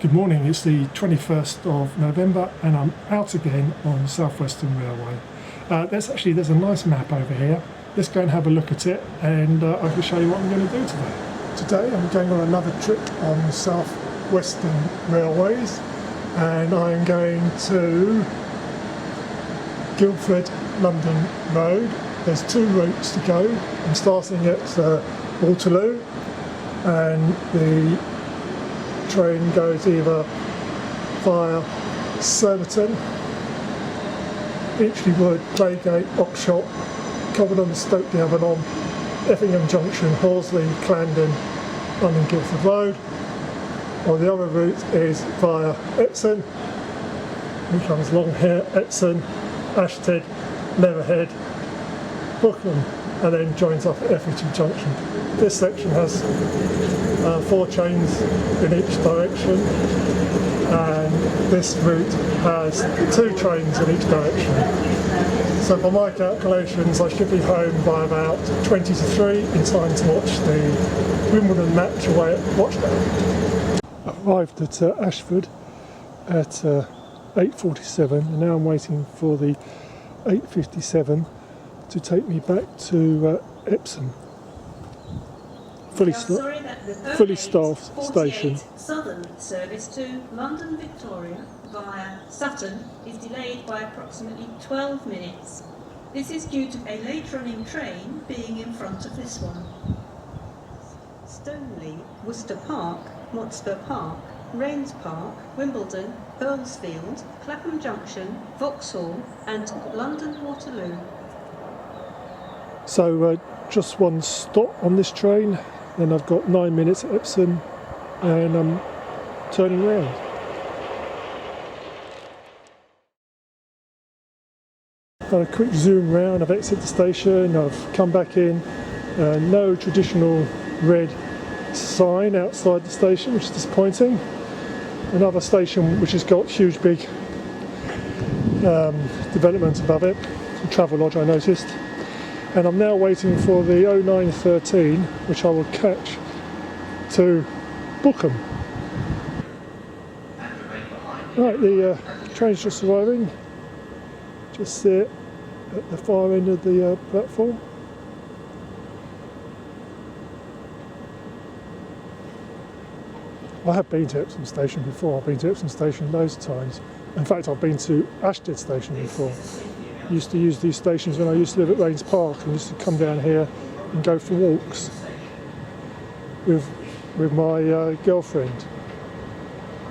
Good morning, it's the 21st of November and I'm out again on South Western Railway. There's a nice map over here. Let's go and have a look at it and I can show you what I'm going to do today. Today I'm going on another trip on South Western Railways and I'm going to Guildford, London Road. There's two routes to go. I'm starting at Waterloo and the train goes either via Surbiton, Hinchley, Claygate, Oxshott, Cobham, Stoke, Effingham, Junction, Horsley, Clandon, London Guildford Road. Or the other route is via Epsom, which comes along here, Epsom, Ashstead, Leatherhead, Bookham, and then joins up at Effingham Junction. This section has 4 trains in each direction, and this route has 2 trains in each direction. So by my calculations, I should be home by about 20 to 3 in time to watch the Wimbledon match away at Watchdown. I arrived at Ashford at 8:47 and now I'm waiting for the 8:57 to take me back to Epsom. Fully staffed station. Southern service to London Victoria via Sutton is delayed by approximately 12 minutes. This is due to a late running train being in front of this one. Stoneleigh, Worcester Park, Motspur Park, Rains Park, Wimbledon, Earlsfield, Clapham Junction, Vauxhall and London Waterloo. So just one stop on this train, then I've got 9 minutes at Epsom and I'm turning round. Done a quick zoom round, I've exited the station, I've come back in, no traditional red sign outside the station, which is disappointing. Another station which has got huge big development above it, some travel lodge I noticed. And I'm now waiting for the 0913, which I will catch to Bookham. Right, the train's just arriving. Just there at the far end of the platform. I have been to Epsom Station before. I've been to Epsom Station loads of times. In fact, I've been to Ashstead Station before. Used to use these stations when I used to live at Rains Park and used to come down here and go for walks with my girlfriend,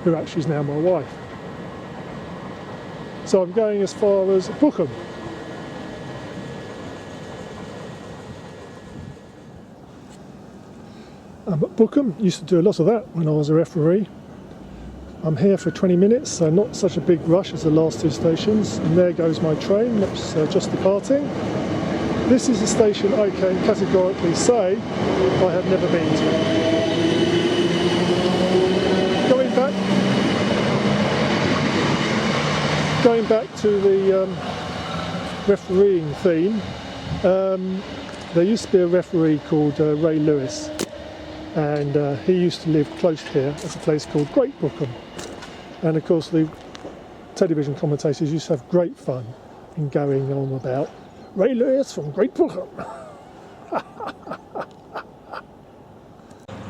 who actually is now my wife. So I'm going as far as Bookham. I'm at Bookham, used to do a lot of that when I was a referee. I'm here for 20 minutes, so not such a big rush as the last 2 stations. And there goes my train, that's just departing. This is a station I can categorically say I have never been to. Going back to the refereeing theme, there used to be a referee called Ray Lewis, and he used to live close here at a place called Great Bookham. And of course the television commentators used to have great fun in going on about Ray Lewis from Great Bookham.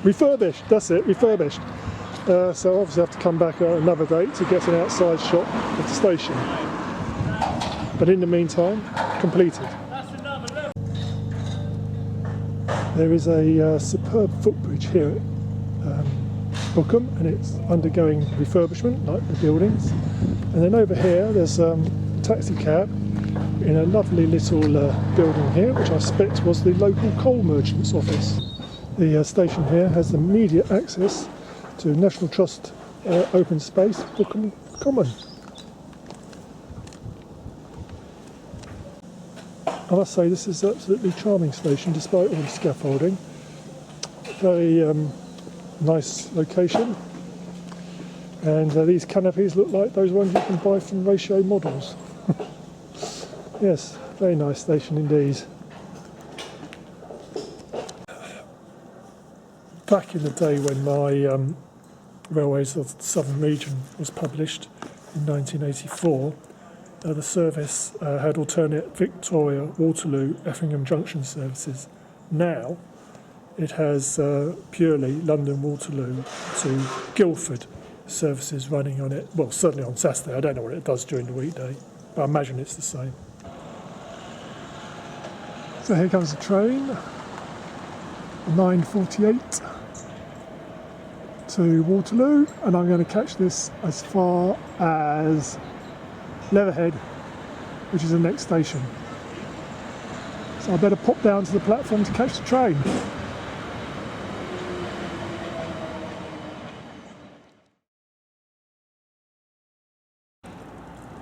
Refurbished, that's it, refurbished. So obviously I have to come back at another date to get an outside shot of the station. But in the meantime, completed. There is a superb footbridge here at Bookham, and it's undergoing refurbishment like the buildings. And then over here there's a taxi cab in a lovely little building here, which I suspect was the local coal merchant's office. The station here has immediate access to National Trust open space, Bookham Common. I must say this is an absolutely charming station despite all the scaffolding. Very nice location, and these canopies look like those ones you can buy from Ratio Models. Yes, very nice station indeed. Back in the day when my Railways of the Southern Region was published in 1984, the service had alternate Victoria, Waterloo, Effingham Junction services. Now it has purely London Waterloo to Guildford services running on it. Well, certainly on Saturday. I don't know what it does during the weekday, but I imagine it's the same. So here comes the train, 9:48 to Waterloo, and I'm going to catch this as far as Leatherhead, which is the next station. So I better pop down to the platform to catch the train.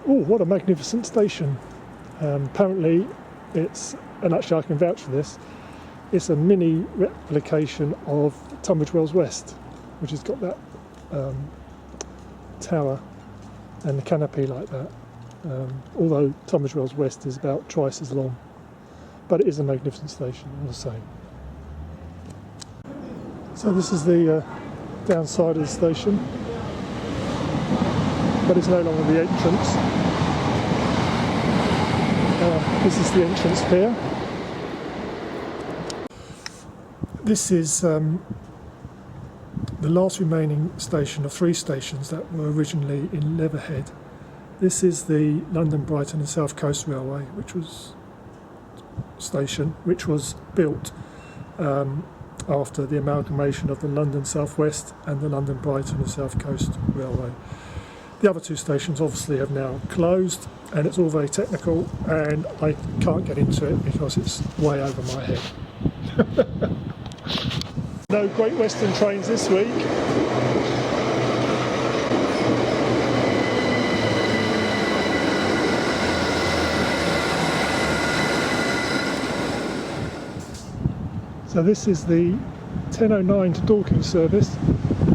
Oh, what a magnificent station. Apparently it's, and actually I can vouch for this, it's a mini replication of Tunbridge Wells West, which has got that tower and the canopy like that. Although Tunbridge Wells West is about twice as long, but it is a magnificent station all the same. So this is the downside of the station, but it's no longer the entrance. This is the entrance here. This is the last remaining station of 3 stations that were originally in Leatherhead. This is the London, Brighton and South Coast Railway, which was built after the amalgamation of the London South West and the London, Brighton and South Coast Railway. The other 2 stations obviously have now closed, and it's all very technical, and I can't get into it because it's way over my head. No Great Western trains this week. So this is the 10:09 to Dorking service,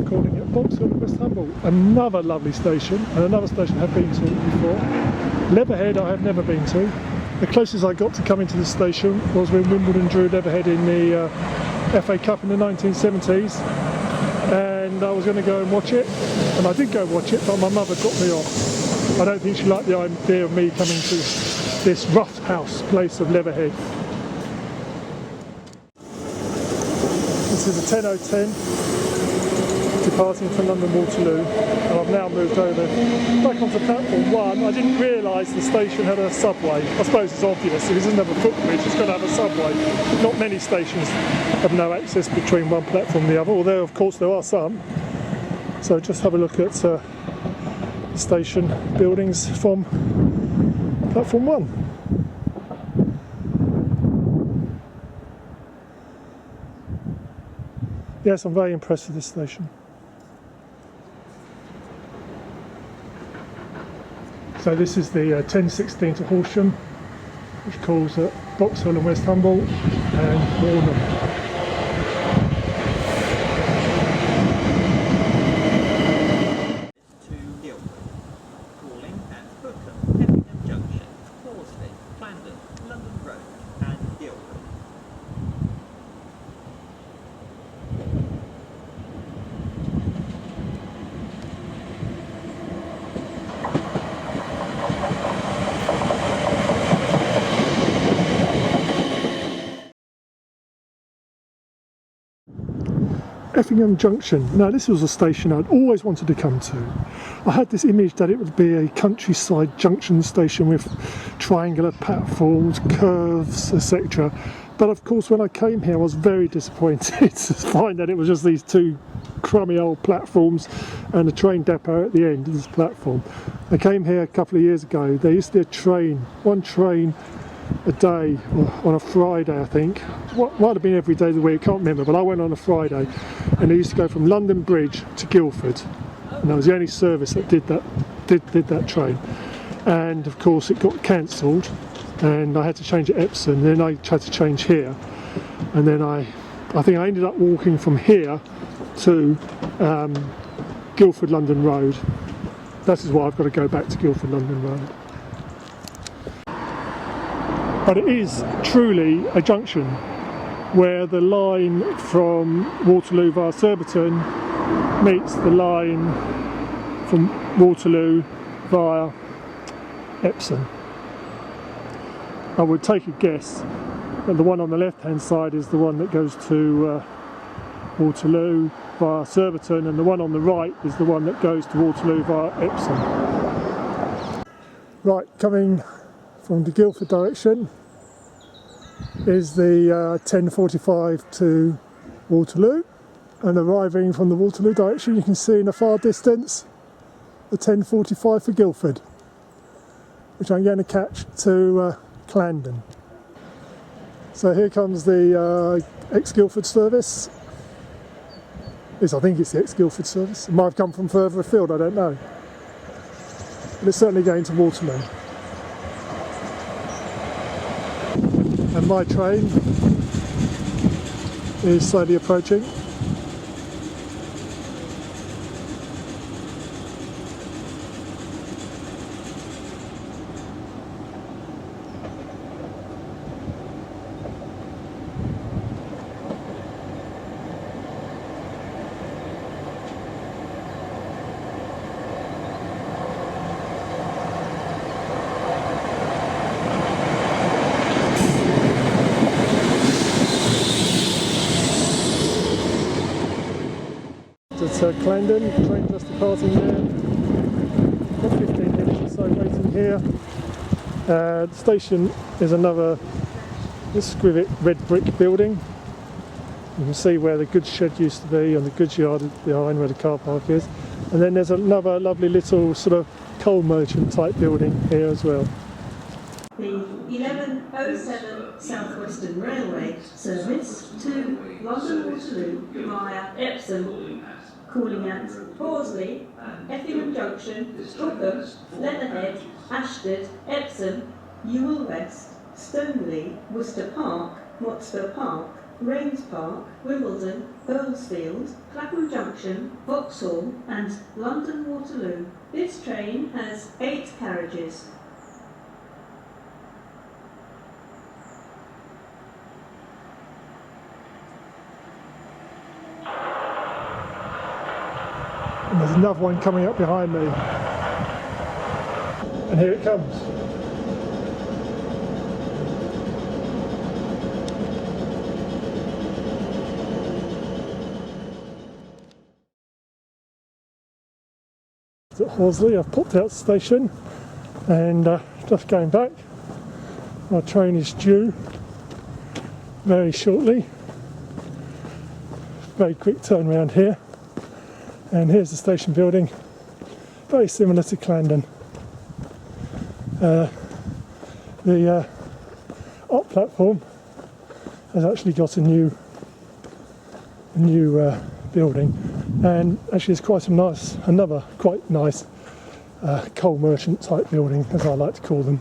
calling it Vauxhall and West Humble. Another lovely station, and another station I've been to before. Leatherhead I have never been to. The closest I got to coming to the station was when Wimbledon drew Leatherhead in the FA Cup in the 1970s, and I was going to go and watch it, and I did go watch it, but my mother dropped me off. I don't think she liked the idea of me coming to this rough house place of Leatherhead. This is the 10:10 departing from London Waterloo, and I've now moved over back onto platform 1. I didn't realise the station had a subway. I suppose it's obvious, if it doesn't have a footbridge it's going to have a subway. Not many stations have no access between one platform and the other, although of course there are some. So just have a look at the station buildings from platform 1. Yes, I'm very impressed with this station. So this is the 10:16 to Horsham, which calls at Vauxhall and West Humble and Warnham. To Guilford, calling at Bookham, Effingham Junction, Horsley, Clandon, London Road and Guilford. Effingham Junction. Now this was a station I'd always wanted to come to. I had this image that it would be a countryside junction station with triangular platforms, curves, etc. But of course when I came here I was very disappointed to find that it was just these 2 crummy old platforms and a train depot at the end of this platform. I came here a couple of years ago. There used to be a train, one train a day, on a Friday I think. Might have been every day of the week, I can't remember, but I went on a Friday, and it used to go from London Bridge to Guilford, and that was the only service that did that train. And of course it got cancelled, and I had to change at Epsom, then I had to change here, and then I think I ended up walking from here to Guilford London Road. That is why I've got to go back to Guilford London Road. But it is truly a junction where the line from Waterloo via Surbiton meets the line from Waterloo via Epsom. I would take a guess that the one on the left hand side is the one that goes to Waterloo via Surbiton, and the one on the right is the one that goes to Waterloo via Epsom. Right, coming from the Guilford direction is the 10:45 to Waterloo, and arriving from the Waterloo direction you can see in the far distance the 10:45 for Guilford, which I'm going to catch to Clandon. So here comes the ex-Guilford service. I think it's the ex-Guilford service. It might have come from further afield, I don't know. But it's certainly going to Waterloo. And my train is slowly approaching. At Clandon, train just departing there. Got 15 minutes or so waiting here. The station is another exquisite red brick building. You can see where the goods shed used to be and the goods yard behind where the car park is. And then there's another lovely little sort of coal merchant type building here as well. The 1107 South Western Railway service to London Waterloo via Epsom, calling at Horsley, Effingham Junction, Bookham, Leatherhead, Ashstead, Epsom, Ewell West, Stoneleigh, Worcester Park, Motspur Park, Rains Park, Wimbledon, Earlsfield, Clapham Junction, Vauxhall and London Waterloo. This train has 8 carriages. And there's another one coming up behind me. And here it comes. It's at Horsley. I've popped out the station and just going back. My train is due very shortly. Very quick turnaround here. And here's the station building, very similar to Clandon. The up platform has actually got a new building, and actually it's quite another quite nice coal merchant type building, as I like to call them,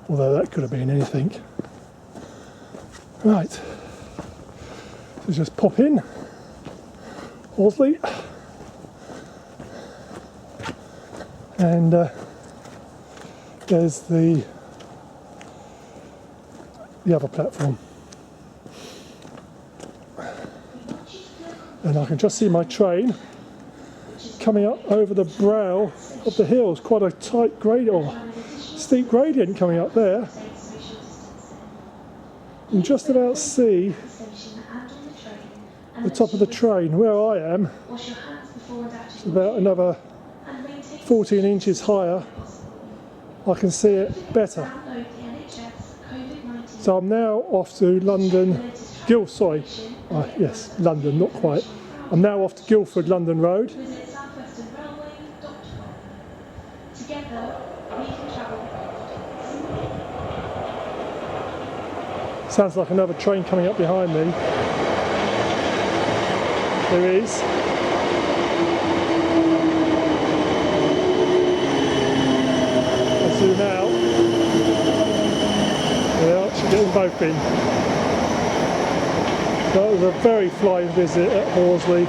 although that could have been anything. Right, so just pop in Horsley. And there's the other platform, and I can just see my train coming up over the brow of the hills. Quite a tight grade or steep gradient coming up there. You can just about see the top of the train. Where I am, it's about another 14 inches higher. I can see it better. So I'm now off to London, yes, London, not quite. I'm now off to Guildford, London Road. Sounds like another train coming up behind me. There is. Zoom out. They are actually getting both in. That was a very flying visit at Horsley.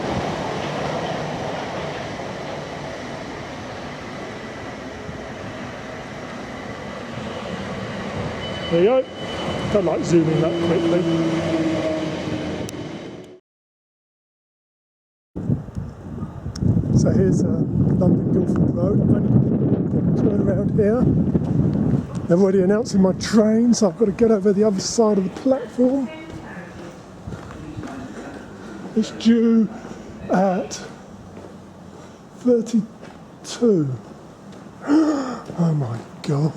There you go. Don't like zooming that quickly. here's London Guildford Road. I've only turned around here. They're already announcing my train, so I've got to get over the other side of the platform. It's due at 32. Oh my god.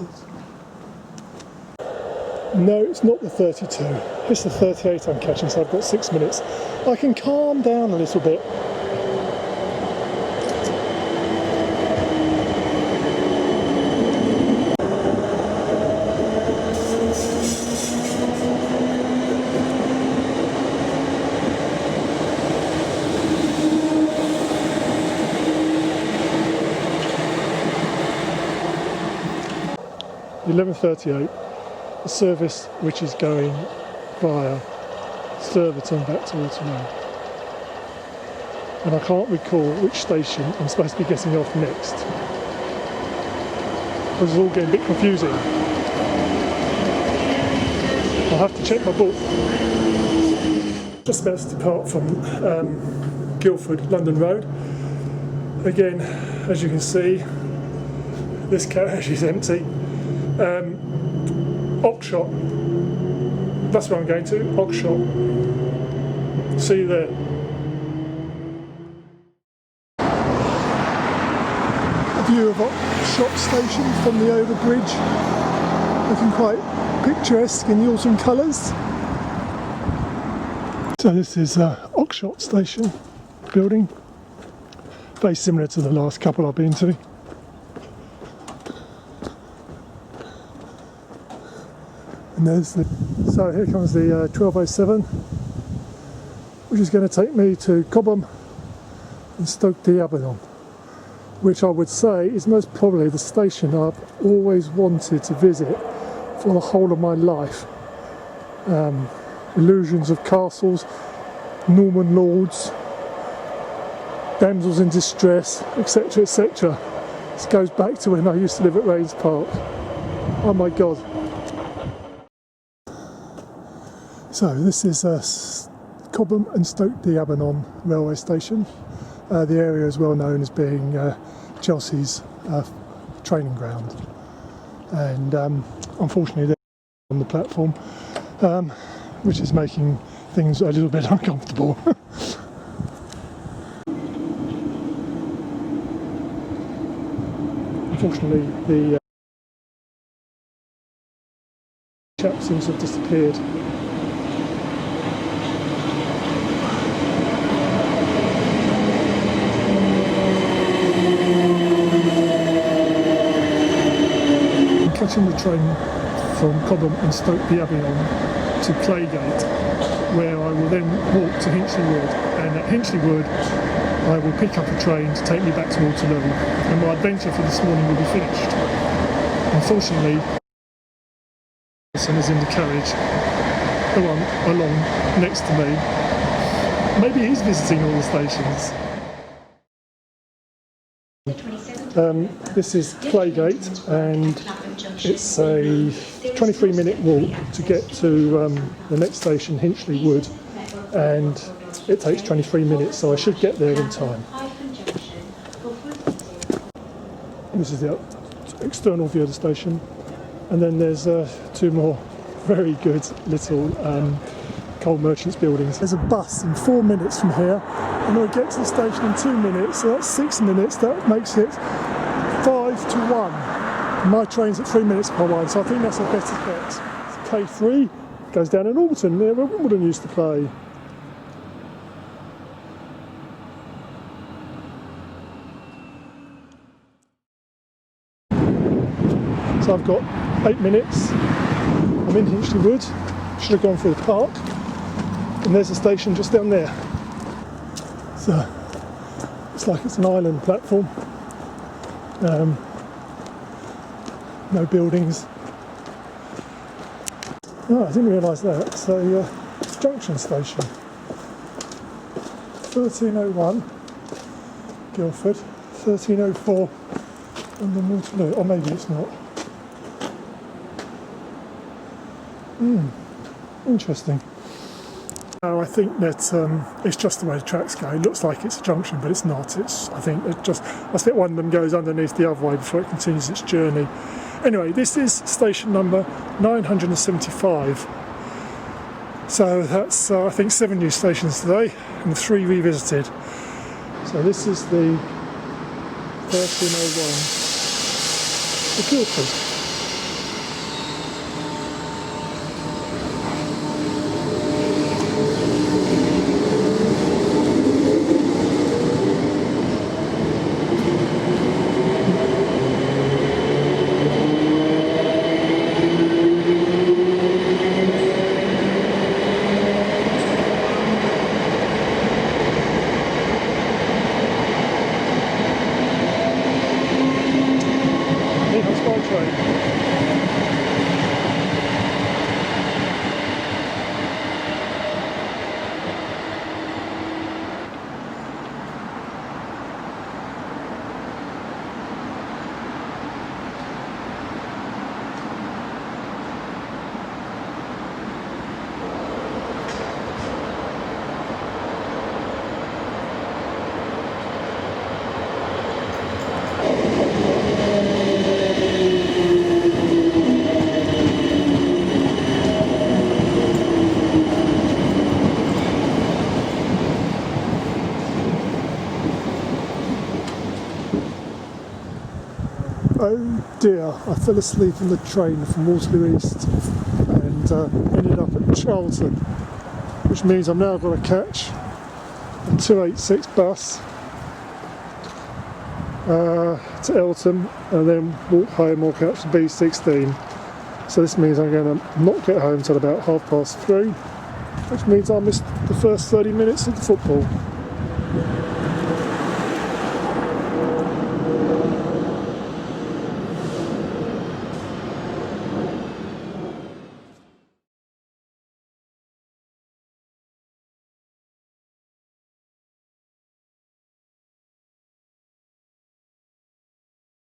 No, it's not the 32. It's the 38 I'm catching, so I've got 6 minutes. I can calm down a little bit. £11:38, a service which is going via Surbiton back to Waterloo. And I can't recall which station I'm supposed to be getting off next. This is all getting a bit confusing. I'll have to check my book. Just about to depart from Guilford, London Road. Again, as you can see, this carriage is empty. Oxshott, that's where I'm going to, Oxshott. See you there. A view of Oxshot Station from the overbridge, looking quite picturesque in the autumn colours. So this is Oxshot Station building, very similar to the last couple I've been to. And there's so here comes the 1207, which is going to take me to Cobham and Stoke, which I would say is most probably the station I've always wanted to visit for the whole of my life. Illusions of castles, Norman lords, damsels in distress, etc, etc. This goes back to when I used to live at Rains Park. Oh my god. So this is Cobham and Stoke railway station. The area is well known as being Chelsea's training ground, and unfortunately they're on the platform, which is making things a little bit uncomfortable. Unfortunately the chap seems to have disappeared. Catching the train from Cobham and Stoke to Claygate, where I will then walk to Hinchley Wood, and at Hinchley Wood I will pick up a train to take me back to Waterloo, and my adventure for this morning will be finished. Unfortunately, the person is in the carriage, the one along next to me. Maybe he's visiting all the stations. This is Claygate, and it's a 23-minute walk to get to the next station, Hinchley Wood, and it takes 23 minutes, so I should get there in time. This is the external view of the station, and then there's two more very good little coal merchants buildings. There's a bus in 4 minutes from here, and I'll get to the station in 2 minutes, so that's 6 minutes. That makes it 5 to 1. My train's at 3 minutes per 1, so I think that's a better bet. It's K3 goes down in Alton, near where Wimbledon used to play. So I've got 8 minutes. I'm in Hinchley Wood. Should have gone through the park, and there's a station just down there. So it's like it's an island platform. No buildings. Oh, I didn't realise that. So Junction Station, 1301 Guilford, 1304 London Waterloo. Or maybe it's not. Interesting. No, I think that it's just the way the tracks go. It looks like it's a junction, but it's not. I think one of them goes underneath the other way before it continues its journey. Anyway, this is station number 975. So that's, I think, 7 new stations today and 3 revisited. So this is the 1301, the Guildford. Oh dear, I fell asleep on the train from Waterloo East and ended up at Charlton, which means I'm now going to catch a 286 bus to Eltham and then walk home or catch the B16. So this means I'm going to not get home till about 3:30, which means I missed the first 30 minutes of the football.